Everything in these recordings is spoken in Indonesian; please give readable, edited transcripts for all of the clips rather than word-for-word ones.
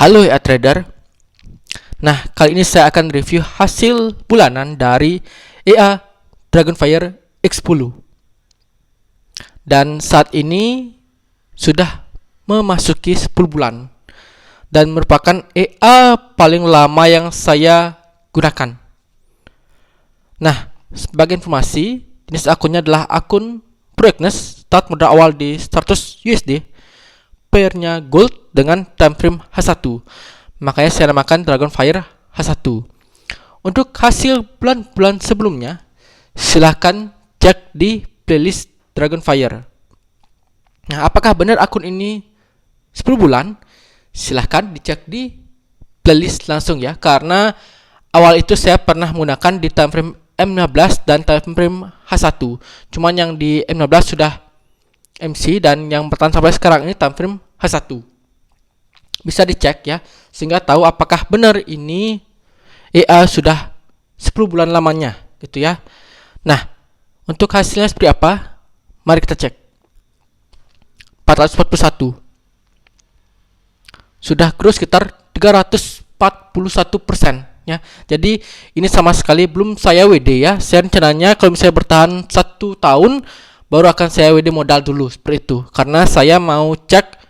Halo ya trader. Nah, kali ini saya akan review hasil bulanan dari EA Dragonfire X10. Dan saat ini sudah memasuki 10 bulan dan merupakan EA paling lama yang saya gunakan. Nah, sebagai informasi, jenis akunnya adalah akun Proegnes, start modal awal di 100 USD, pairnya gold dengan time frame H1. Makanya saya namakan Dragonfire H1. Untuk hasil bulan-bulan sebelumnya, silahkan cek di playlist Dragonfire. Nah, apakah benar akun ini 10 bulan? Silahkan dicek di playlist langsung ya, karena awal itu saya pernah menggunakan di time frame M15 dan time frame H1. Cuman yang di M15 sudah MC dan yang bertahan sampai sekarang ini time frame H1. Bisa dicek ya, sehingga tahu apakah benar ini EA sudah 10 bulan lamanya gitu ya. Nah, untuk hasilnya seperti apa? Mari kita cek. 441 sudah grow sekitar 341% ya. Jadi ini sama sekali belum saya WD ya. Saya rencananya kalau misalnya bertahan 1 tahun baru akan saya WD modal dulu seperti itu, karena saya mau cek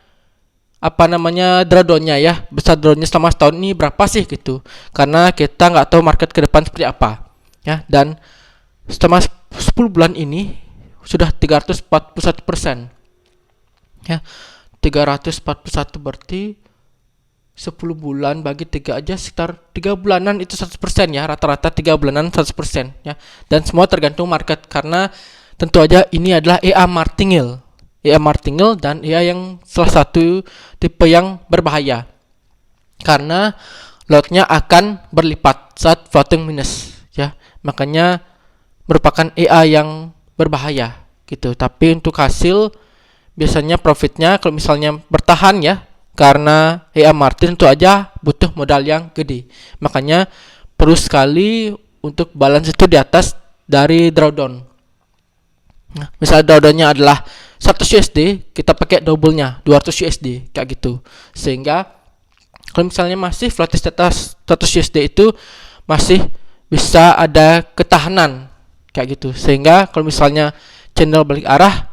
drawdownnya ya, besar drawdownnya selama setahun ini berapa sih gitu, karena kita nggak tahu market ke depan seperti apa ya. Dan selama 10 bulan ini sudah 341% ya. 341 berarti 10 bulan bagi 3 aja sekitar 3 bulanan itu 100% ya, rata-rata 3 bulanan 100% ya. Dan semua tergantung market, karena tentu aja ini adalah EA Martingale dan EA yang salah satu tipe yang berbahaya, karena lotnya akan berlipat saat floating minus ya. Makanya merupakan EA yang berbahaya gitu. Tapi untuk hasil biasanya profitnya kalau misalnya bertahan ya, karena EA Martin tentu aja butuh modal yang gede. Makanya perlu sekali untuk balance itu di atas dari drawdown. Nah, misalnya drawdownnya adalah 100 USD, kita pakai double-nya 200 USD kayak gitu. Sehingga kalau misalnya masih flattish di atas 100 USD itu masih bisa ada ketahanan kayak gitu. Sehingga kalau misalnya channel balik arah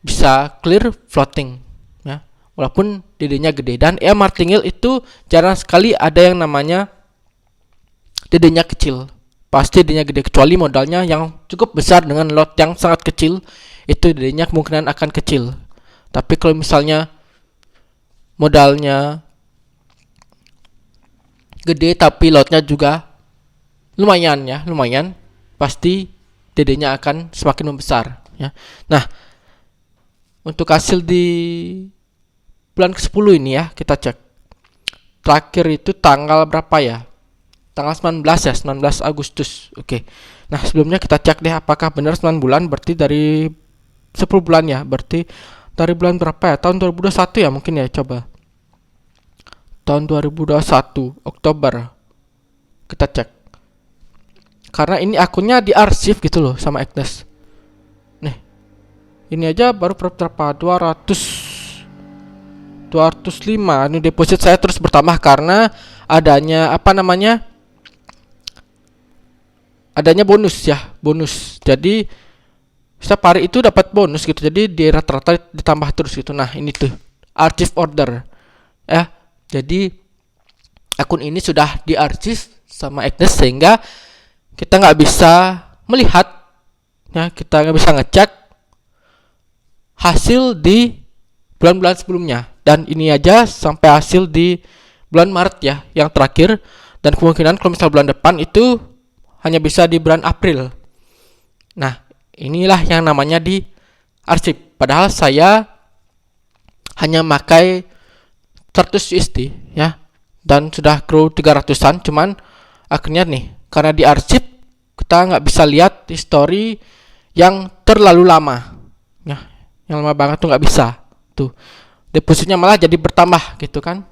bisa clear floating ya, walaupun DD-nya gede. Dan EA Martingale itu jarang sekali ada yang namanya DD-nya kecil. Pasti DD-nya gede, kecuali modalnya yang cukup besar dengan lot yang sangat kecil, itu DD-nya kemungkinan akan kecil. Tapi kalau misalnya modalnya gede tapi lotnya juga lumayan, pasti DD-nya akan semakin membesar ya. Nah, untuk hasil di bulan ke-10 ini ya, kita cek. Terakhir itu tanggal berapa ya? Tanggal 19 ya, 19 Agustus. Oke. Nah, sebelumnya kita cek deh apakah benar 9 bulan, berarti dari 10 bulan ya. Berarti dari bulan berapa ya? Tahun 2021 ya mungkin ya, coba. Tahun 2021 Oktober. Kita cek. Karena ini akunnya diarsip gitu loh sama Agnes. Nih. Ini aja baru berapa? 205. Ini deposit saya terus bertambah karena adanya adanya bonus ya, bonus. Jadi setiap hari itu dapat bonus gitu. Jadi di rata-rata ditambah terus gitu. Nah, ini tuh archive order ya. Jadi akun ini sudah diarsip sama Agnes, sehingga kita nggak bisa melihat ya, kita nggak bisa ngecek hasil di bulan-bulan sebelumnya. Dan ini aja sampai hasil di bulan Maret ya, yang terakhir. Dan kemungkinan kalau misal bulan depan itu hanya bisa di bulan April. Nah, inilah yang namanya di arsip. Padahal saya hanya pakai 100 USD ya, dan sudah grow 300-an. Cuman akhirnya nih, karena di arsip kita nggak bisa lihat history yang terlalu lama ya, yang lama banget tuh nggak bisa tuh. Depositnya malah jadi bertambah gitu kan,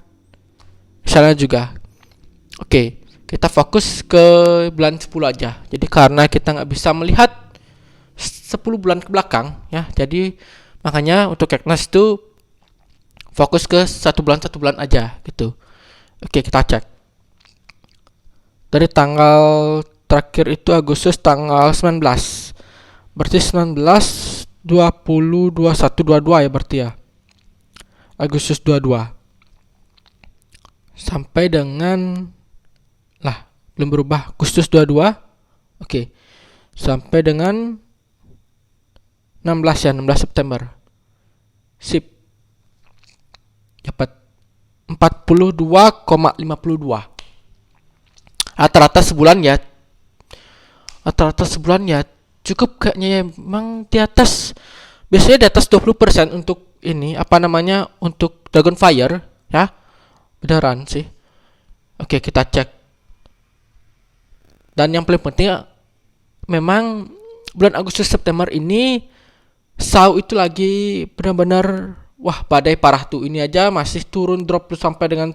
misalnya juga. Oke, kita fokus ke bulan 10 aja. Jadi karena kita nggak bisa melihat 10 bulan ke belakang ya, jadi makanya untuk Agnes itu Fokus ke satu bulan aja gitu. Oke, kita cek. Dari tanggal terakhir itu Agustus tanggal 19. Berarti 19, 20, 21, 22 ya berarti ya. Agustus 22. Sampai dengan belum berubah, Agustus 22. Oke. Sampai dengan 16 ya, 16 September. Sip. Dapat 42,52. Rata-rata sebulan ya cukup kayaknya ya, emang di atas, biasanya di atas 20% untuk ini untuk Dragonfire ya. Beneran sih. Oke, kita cek. Dan yang paling penting memang bulan Agustus September ini SAU itu lagi benar-benar badai parah tuh. Ini aja masih turun drop tuh sampai dengan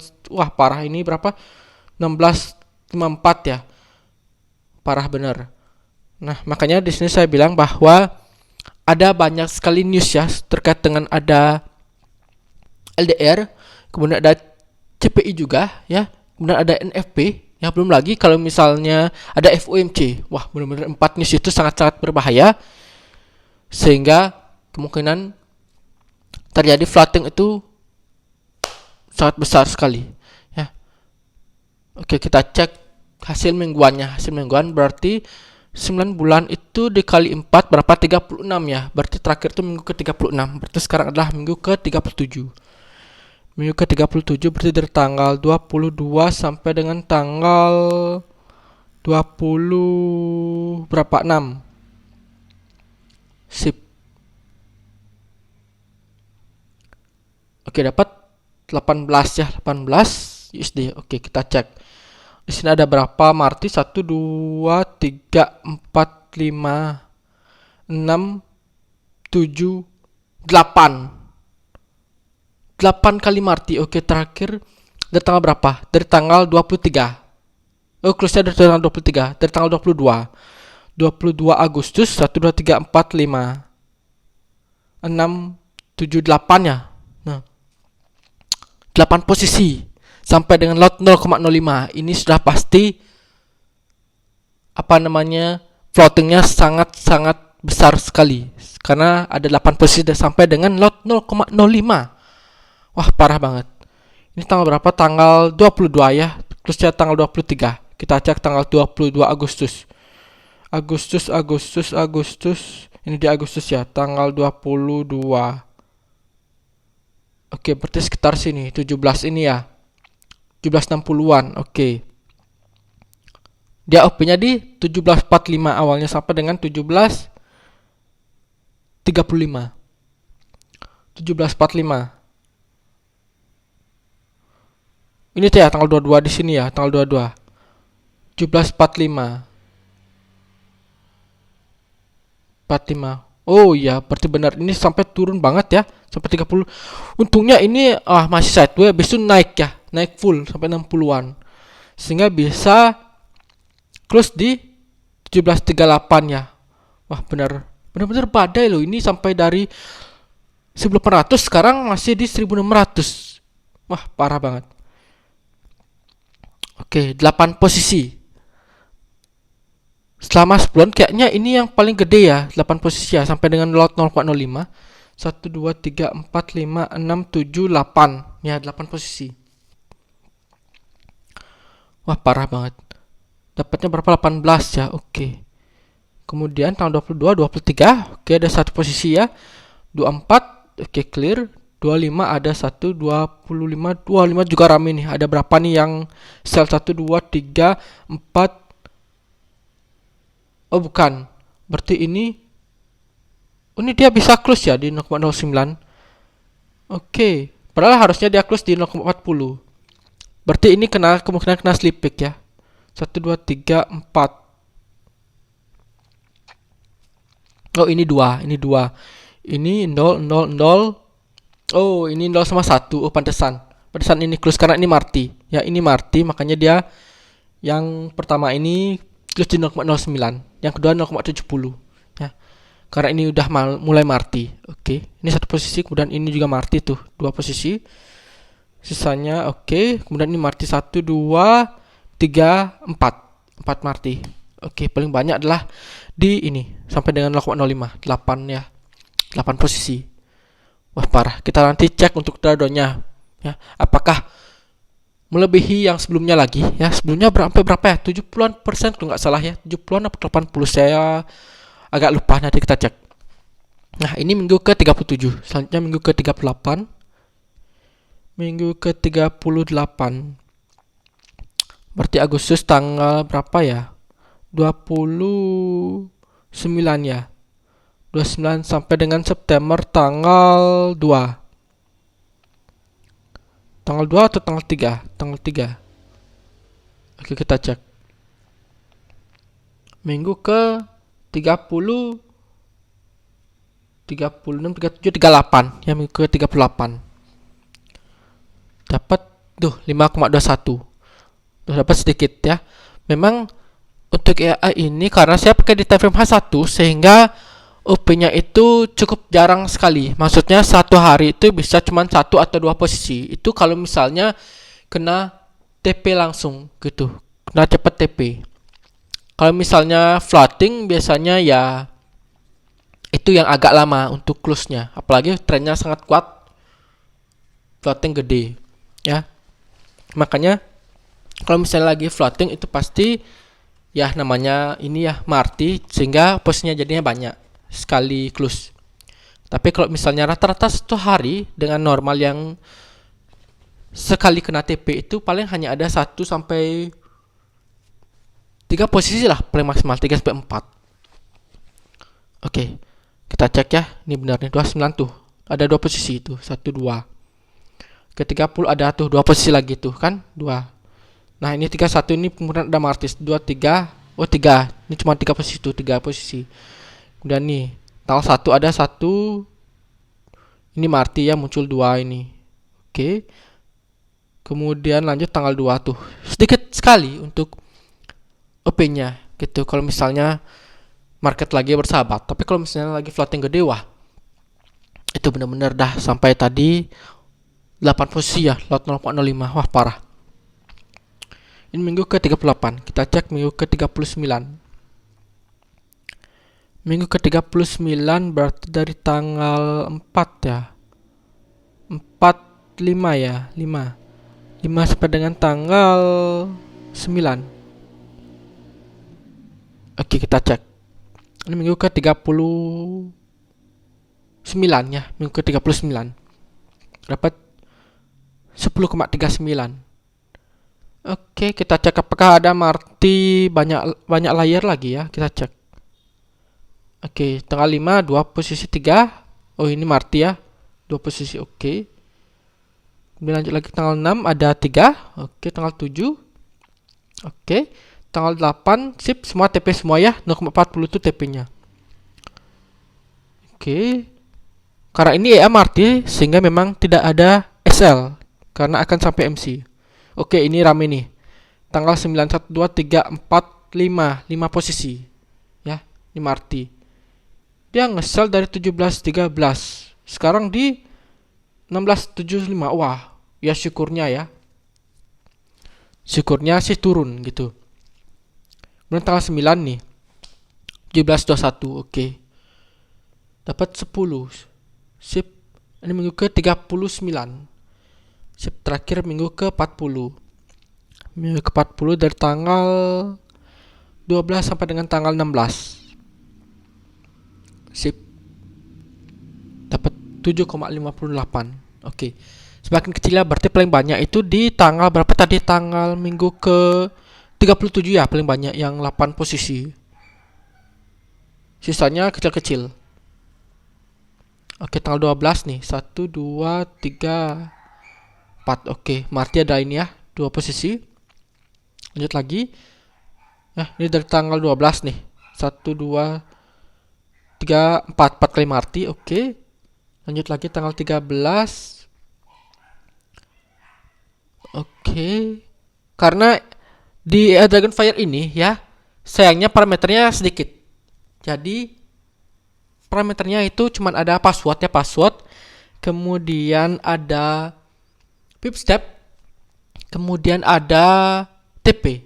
parah, ini berapa? 16,54 ya. Parah bener. Nah, makanya di sini saya bilang bahwa ada banyak sekali news ya terkait dengan ada LDR, kemudian ada CPI juga ya, kemudian ada NFP. Yang belum lagi kalau misalnya ada FOMC. Benar-benar 4 news itu sangat-sangat berbahaya, sehingga kemungkinan terjadi flooding itu sangat besar sekali ya. Oke, kita cek hasil mingguannya. Hasil mingguan berarti 9 bulan itu dikali 4 berapa? 36 ya. Berarti terakhir itu minggu ke-36. Berarti sekarang adalah minggu ke-37. Minggu ke-37 berarti dari tanggal 22 sampai dengan tanggal 20 berapa? 6. Sip. Oke, dapat 18 ya, 18 USD. Oke, kita cek. Di sini ada berapa Marti? 1 2 3 4 5 6 7 8. 8 kali Marti. Oke, terakhir dari tanggal berapa? Dari tanggal 23. Close-nya dari tanggal 23. Dari tanggal 22. 22 Agustus 1 2 3 4 5 6 7 8 ya. Nah, 8 posisi sampai dengan lot 0,05. Ini sudah pasti floatingnya sangat-sangat besar sekali, karena ada 8 posisi sampai dengan lot 0,05. Parah banget. Ini tanggal berapa? Tanggal 22 ya. Terusnya tanggal 23. Kita cek tanggal 22 Agustus. Agustus. Ini di Agustus ya, tanggal 22. Oke, berarti sekitar sini 17 ini ya. 1760-an. Oke. Dia OP-nya di 1745 awalnya sampai dengan 1735. 1745. Ini tuh ya tanggal 22 di sini ya, tanggal 22. 1745. 45. Oh iya, berarti benar, ini sampai turun banget ya, sampai 30. Untungnya ini masih sideways, habis itu naik ya, naik full sampai 60-an. Sehingga bisa close di 1738 ya. Benar-benar badai loh, ini sampai dari 1800 sekarang masih di 1600. Parah banget. Oke, 8 posisi. Selama sebulan kayaknya ini yang paling gede ya, 8 posisi ya, sampai dengan lot 0,05. 1 2 3 4 5 6 7 8. Ya, 8 posisi. Parah banget. Dapatnya berapa? 18 ya. Oke. Kemudian tanggal 22, 23. Oke, ada 1 posisi ya. 24. Oke, clear. 25 ada 1, 25 juga rame nih. Ada berapa nih yang sell? 1 2 3 4. Oh bukan, berarti ini dia bisa close ya di 0,09. Oke, padahal harusnya dia close di 0,40. Berarti ini kemungkinan kena slip pick ya. 1 2 3 4. Oh ini 2. Ini 0 0 0. Oh ini 0 sama 1. Oh pantesan ini close karena ini Marti. Ya ini Marti, makanya dia yang pertama ini close di 0,09, yang kedua 0,70 ya. karena ini udah mulai marti. Oke, ini satu posisi, kemudian ini juga marti tuh, dua posisi. Sisanya oke, kemudian ini marti 1 2 3 4 marti. Oke, paling banyak adalah di ini sampai dengan 0,05 8 ya. 8 posisi. Wah, parah. Kita nanti cek untuk tradonya ya, apakah melebihi yang sebelumnya lagi ya. Sebelumnya berapa ya? 70-an persen kalau nggak salah ya. 70-an atau 80, saya agak lupa, nanti kita cek. Nah, ini minggu ke-37. Selanjutnya minggu ke-38. Minggu ke-38. Berarti Agustus tanggal berapa ya? 29 ya. 29 sampai dengan September tanggal 2. Tanggal 2 atau tanggal 3? Tanggal 3. Oke, kita cek. Minggu ke 30 36 37 38 ya, minggu ke 38. Dapat 5,21. Dapat sedikit ya. Memang untuk EA ini karena saya pakai di time frame H1 sehingga OP-nya itu cukup jarang sekali. Maksudnya satu hari itu bisa cuma 1 atau 2 posisi. Itu kalau misalnya kena TP langsung gitu. Kena cepet TP. Kalau misalnya floating biasanya ya itu yang agak lama untuk close-nya. Apalagi trennya sangat kuat. Floating gede ya. Makanya kalau misalnya lagi floating itu pasti ya namanya ini ya marti, sehingga posisinya jadinya banyak sekali close. Tapi kalau misalnya rata-rata satu hari dengan normal yang sekali kena TP itu paling hanya ada 1 sampai 3 posisi lah, paling maksimal 3 sampai 4. Oke, kita cek ya. Ini benar nih 29 tuh. Ada 2 posisi itu, 1 2. Ke 30 ada tuh 2 posisi lagi tuh kan, 2. Nah, ini 31 ini kemudian ada martis 2 3. Oh, 3. Ini cuma 3 posisi tuh, 3 posisi. Kemudian nih, tanggal 1 ada 1. Ini marti ya, muncul 2 ini. Oke. Kemudian lanjut tanggal 2 tuh. Sedikit sekali untuk OP-nya gitu. Kalau misalnya market lagi bersahabat. Tapi kalau misalnya lagi floating gede, wah, itu benar-benar dah sampai tadi 8 posisi ya, lot 0,05. Wah, parah. Ini minggu ke-38. Kita cek minggu ke-39. Minggu ke-39 berarti dari tanggal 4 ya. 4 5 ya, 5. 5 sampai dengan tanggal 9. Oke, kita cek. Ini minggu ke-39 ya, minggu ke-39. Dapat 10,39. Oke, kita cek apakah ada marti banyak layer lagi ya. Kita cek. Oke, tanggal 5 2 posisi 3. Oh, ini marti ya. 2 posisi, oke. Kemudian lanjut lagi tanggal 6 ada 3. Oke, tanggal 7. Oke. Tanggal 8 sip, semua TP semua ya. 0,40 itu TP-nya. Oke. Karena ini EA marti sehingga memang tidak ada SL karena akan sampai MC. Oke, ini rame nih. Tanggal 9 1 2 3 4 5 posisi. Ya, ini marti. Dia nge-sell dari 17.13. Sekarang di 16.75. Wah, ya syukurnya ya. Syukurnya sih turun gitu. Kemudian tanggal 9 nih. 17.21. Oke. Dapat 10. Sip. Ini minggu ke-39. Sip, terakhir minggu ke-40. Minggu ke-40 dari tanggal 12 sampai dengan tanggal 16. Sip. Dapat 7,58. Oke. Semakin kecilnya berarti paling banyak itu di tanggal berapa tadi? Tanggal minggu ke-37 ya, paling banyak yang 8 posisi. Sisanya kecil-kecil. Oke, tanggal 12 nih. 1 2 3 4. Oke, marti ada ini ya, 2 posisi. Lanjut lagi. Nah, ini dari tanggal 12 nih. 1 2 3 4 kali marti. Oke. Lanjut lagi tanggal 13. Oke. Karena di Dragonfire ini ya, sayangnya parameternya sedikit. Jadi parameternya itu cuman ada password ya, password, kemudian ada pip step, kemudian ada TP.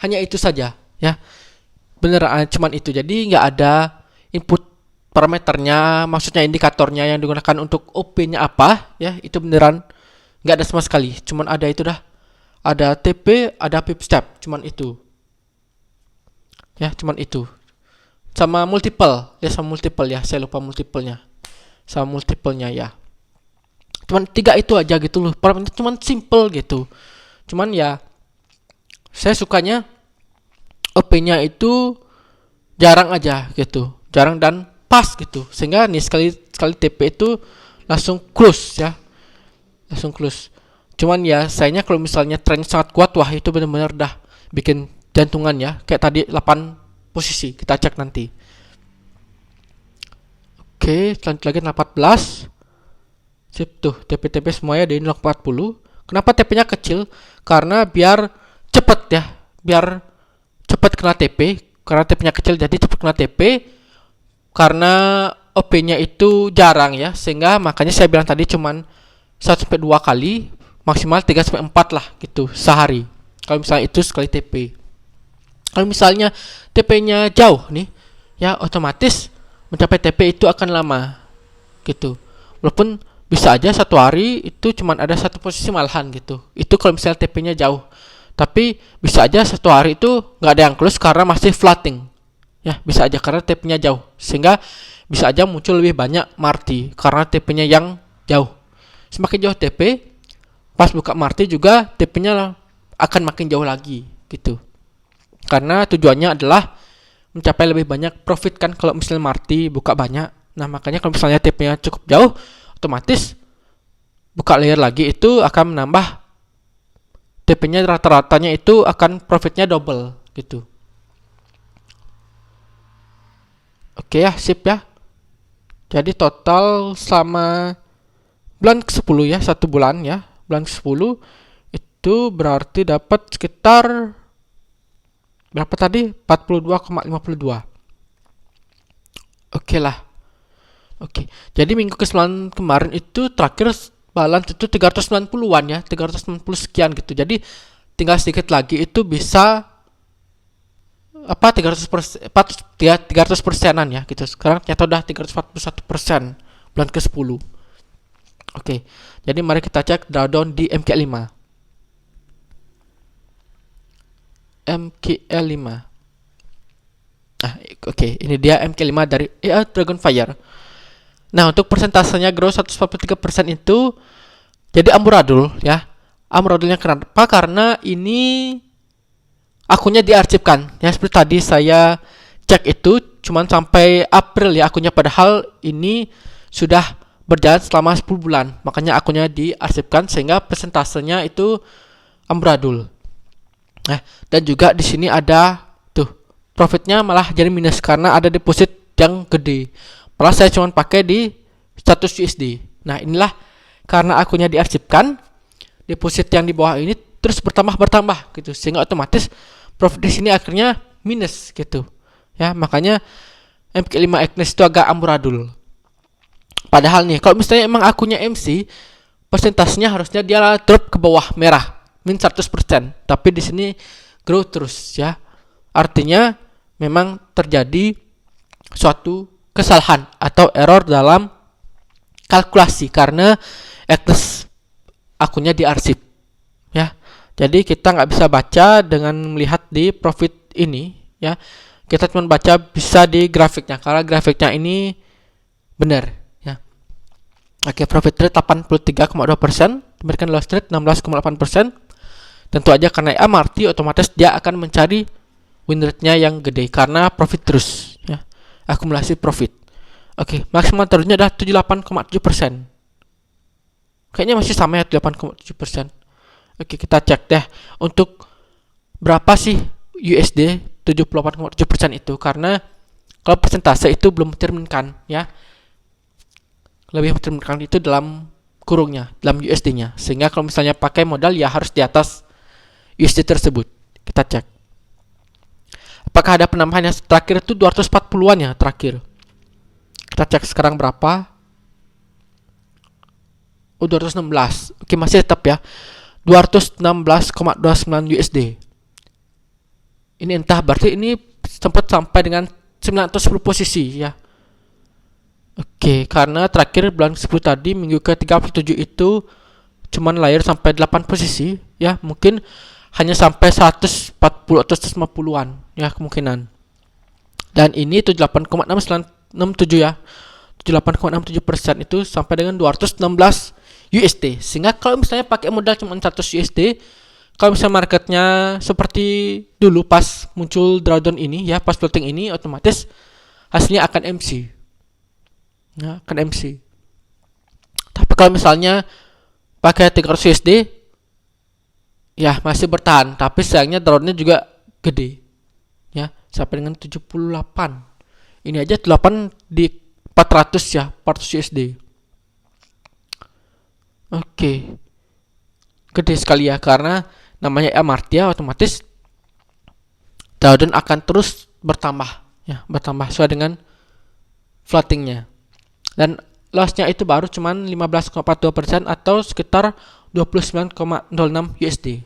Hanya itu saja ya. Beneran cuman itu. Jadi nggak ada input parameternya, maksudnya indikatornya yang digunakan untuk OP-nya apa ya, itu beneran nggak ada sama sekali. Cuman ada itu dah. Ada TP, ada pip step, cuman itu. Ya, cuman itu. Sama multiple ya, saya lupa multiple-nya. Sama multiple-nya ya. Cuman 3 itu aja gitu loh. Parameter cuman simple gitu. Cuman ya saya sukanya OP-nya itu jarang aja gitu. Jarang dan pas gitu. Sehingga nih sekali TP itu langsung close ya. Langsung close. Cuman ya sayangnya kalau misalnya trennya sangat kuat, wah itu benar-benar dah bikin jantungan ya. Kayak tadi 8 posisi. Kita cek nanti. Oke, selanjutnya lagi 14. Sip tuh, TP-TP semuanya di 040. Kenapa TP-nya kecil? Karena biar cepet ya. Biar cepat kena TP, karena TP-nya kecil jadi cepat kena TP. Karena OP-nya itu jarang ya, sehingga makanya saya bilang tadi cuman 1-2 kali, maksimal 3-4 lah gitu sehari. Kalau misalnya itu sekali TP. Kalau misalnya TP-nya jauh nih, ya otomatis mencapai TP itu akan lama gitu. Walaupun bisa aja satu hari itu cuman ada satu posisi malahan gitu. Itu kalau misalnya TP-nya jauh. Tapi bisa aja satu hari itu nggak ada yang close karena masih floating. Ya, bisa aja karena TP-nya jauh. Sehingga bisa aja muncul lebih banyak marti karena TP-nya yang jauh. Semakin jauh TP, pas buka marti juga TP-nya akan makin jauh lagi gitu. Karena tujuannya adalah mencapai lebih banyak profit kan kalau misalnya marti buka banyak. Nah, makanya kalau misalnya TP-nya cukup jauh, otomatis buka layer lagi itu akan menambah TP-nya, rata-ratanya itu akan profitnya double gitu. Oke ya, sip ya. Jadi total selama bulan ke-10 ya, 1 bulan ya. Bulan ke-10 itu berarti dapat sekitar berapa tadi? 42,52. Oke lah. Oke. Jadi minggu ke-9 kemarin itu terakhir balance itu 390-an ya, 390 sekian gitu. Jadi tinggal sedikit lagi itu bisa 300%an ya gitu. Sekarang ternyata udah 341% bulan ke-10. Oke. Jadi mari kita cek drawdown di MK5. MKL5. Oke, ini dia MK5 dari Dragonfire. Nah, untuk persentasenya growth 143% itu jadi amburadul ya. Amburadulnya kenapa? Karena ini akunnya diarsipkan. Ya, seperti tadi saya cek itu cuman sampai April ya akunnya, padahal ini sudah berjalan selama 10 bulan. Makanya akunnya diarsipkan sehingga persentasenya itu amburadul. Nah, dan juga di sini ada tuh profitnya malah jadi minus karena ada deposit yang gede. Malah saya cuma pakai di status USD. Nah, inilah karena akunnya diarsipkan, deposit yang di bawah ini terus bertambah gitu, sehingga otomatis profit di sini akhirnya minus gitu. Ya, makanya MK5 Agnes itu agak amburadul. Padahal nih, kalau misalnya emang akunnya MC, persentasenya harusnya dia drop ke bawah merah, min 100%. Tapi di sini grow terus ya. Artinya memang terjadi suatu kesalahan atau error dalam kalkulasi karena Agnes akunnya diarsip ya. Jadi kita nggak bisa baca dengan melihat di profit ini ya. Kita cuma baca bisa di grafiknya karena grafiknya ini benar ya. Oke, profit rate 83,2%, diberikan loss rate 16,8%. Tentu aja karena MRT otomatis dia akan mencari win rate-nya yang gede karena profit terus ya. Akumulasi profit. Oke, maksimal terusnya adalah 78,7%. Kayaknya masih sama ya, 8,7%. Oke, kita cek deh untuk berapa sih USD 78,7% itu, karena kalau persentase itu belum mencerminkan ya. Lebih mencerminkan itu dalam kurungnya, dalam USD-nya. Sehingga kalau misalnya pakai modal ya harus di atas USD tersebut. Kita cek. apakah ada penambahan yang terakhir itu 240-an ya terakhir. Kita cek sekarang berapa. Oh, 216. Oke, masih tetap ya. 216,29 USD. Ini entah berarti ini sempat sampai dengan 910 posisi ya. Oke, karena terakhir bulan 10 tadi minggu ke-37 itu cuman layar sampai 8 posisi ya, mungkin hanya sampai 140 atau 150-an ya kemungkinan. Dan ini 78,6967 ya. 78,67% itu sampai dengan 216 USD. Sehingga kalau misalnya pakai modal cuma 100 USD, kalau misalnya marketnya seperti dulu pas muncul drawdown ini ya, pas floating ini, otomatis hasilnya akan MC. Ya, akan MC. Tapi kalau misalnya pakai 300 USD, ya masih bertahan, tapi sayangnya drawdownnya juga gede. Ya, sampai dengan 78. Ini aja 8 di 400 ya, 400 USD. Oke. Gede sekali ya, karena namanya Amartya, otomatis drawdown akan terus bertambah ya, bertambah sesuai dengan floatingnya. Dan lossnya itu baru cuman 15,42% atau sekitar 29,06 USD.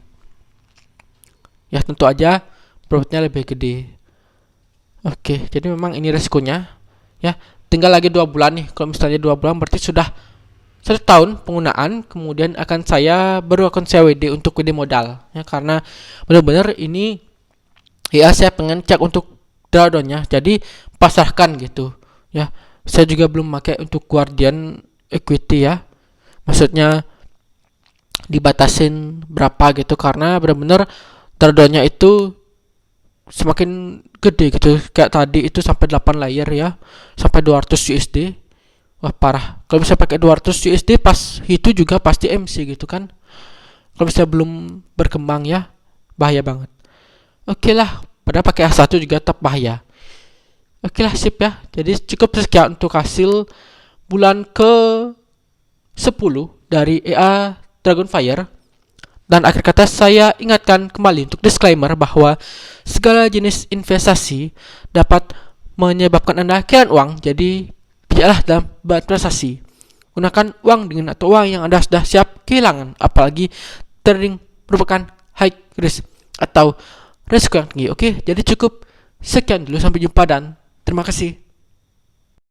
Ya tentu aja profitnya lebih gede. Oke, jadi memang ini resikonya ya. Tinggal lagi 2 bulan nih. Kalau misalnya 2 bulan berarti sudah 1 tahun penggunaan. Kemudian akan saya baru akan saya WD untuk WD modal ya, karena benar-benar ini ya saya pengen cek untuk drawdownnya. Jadi pasarkan gitu ya. Saya juga belum pakai untuk Guardian Equity ya. Maksudnya dibatasin berapa gitu, karena benar-benar drawdownnya itu semakin gede gitu. Kayak tadi itu sampai 8 layer ya, sampai 200 USD. Wah parah. Kalau bisa pakai 200 USD pas itu juga pasti MC gitu kan. Kalau bisa belum berkembang ya, bahaya banget. Oke lah, padahal pakai A1 juga tetap bahaya. Oke lah, sip ya. Jadi cukup sekian untuk hasil bulan ke 10 dari EA Dragonfire. Dan akhir kata saya ingatkan kembali untuk disclaimer bahwa segala jenis investasi dapat menyebabkan Anda kehilangan uang. Jadi bijaklah dalam berinvestasi. Gunakan uang dengan atau uang yang Anda sudah siap kehilangan. Apalagi trading merupakan high risk atau risiko yang tinggi. Oke, jadi cukup sekian dulu, sampai jumpa dan terima kasih.